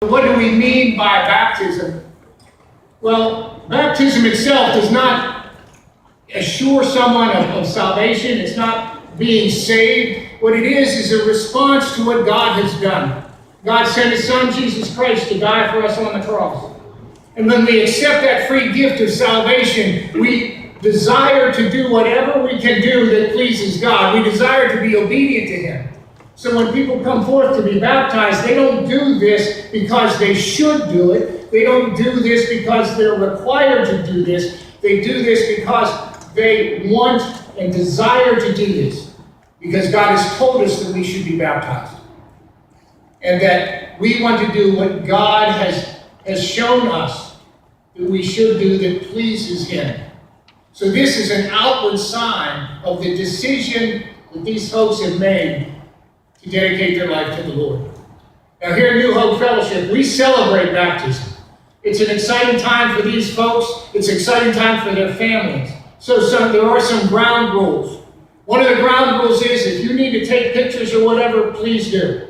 What do we mean by baptism? Well, baptism itself does not assure someone of salvation. It's not being saved. What it is a response to what God has done. God sent His Son, Jesus Christ, to die for us on the cross. And when we accept that free gift of salvation, we desire to do whatever we can do that pleases God. We desire to be obedient to Him. So when people come forth to be baptized, they don't do this because they should do it. They don't do this because they're required to do this. They do this because they want and desire to do this. Because God has told us that we should be baptized. And that we want to do what God has shown us that we should do that pleases Him. So this is an outward sign of the decision that these folks have made to dedicate their life to the Lord. Now here at New Hope Fellowship, we celebrate baptism. It's an exciting time for these folks. It's an exciting time for their families. So there are some ground rules. One of the ground rules is if you need to take pictures or whatever, please do.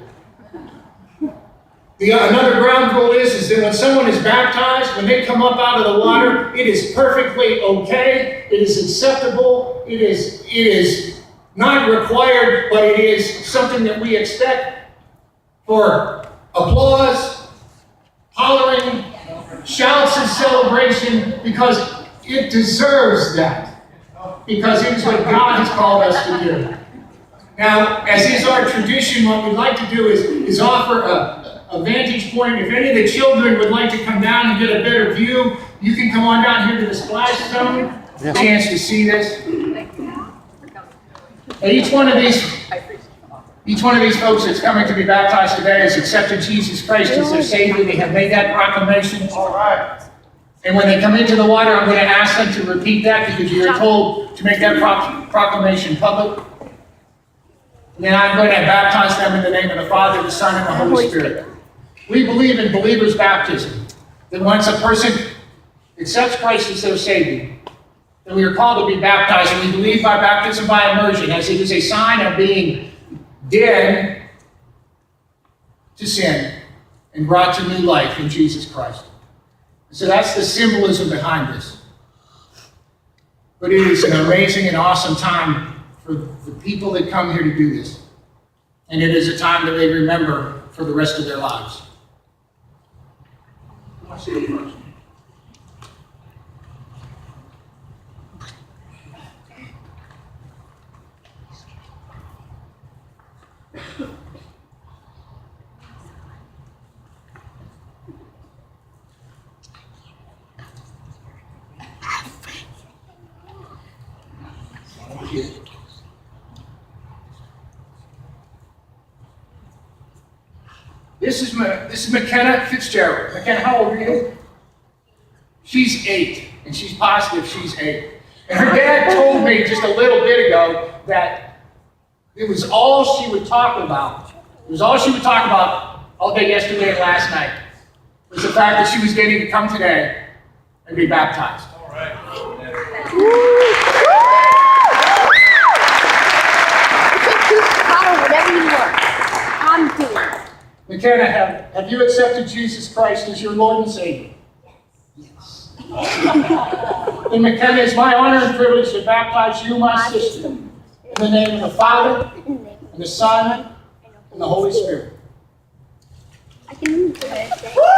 Another ground rule is that when someone is baptized, when they come up out of the water, it is perfectly okay. It is acceptable. It is not required, but it is something that we expect for applause, hollering, shouts of celebration, because it deserves that. Because it is what God has called us to do. Now, as is our tradition, what we'd like to do is offer a vantage point. If any of the children would like to come down and get a better view, you can come on down here to the splash zone. Yeah. Chance to see this. And each one of these folks that's coming to be baptized today has accepted Jesus Christ as their Savior. They have made that proclamation. All right. And when they come into the water, I'm going to ask them to repeat that because you're told to make that proclamation public. And then I'm going to baptize them in the name of the Father, the Son, and the Holy Spirit. We believe in believers' baptism. That once a person accepts Christ as their Savior, then we are called to be baptized. And we believe by baptism by immersion, as it is a sign of being dead to sin and brought to new life in Jesus Christ. So that's the symbolism behind this. But it is an amazing and awesome time for the people that come here to do this. And it is a time that they remember for the rest of their lives. I see you first. This is McKenna Fitzgerald. McKenna, how old are you? She's 8, and she's positive she's 8. And her dad told me just a little bit ago that it was all she would talk about. It was all she would talk about all day yesterday and last night. Was the fact that she was getting to come today and be baptized. All right. Whatever you want. I'm doing it. McKenna, have you accepted Jesus Christ as your Lord and Savior? Yes. And McKenna, it's my honor and privilege to baptize you, my sister, in the name of the Father, and the Son, and the Holy Spirit. I can move it.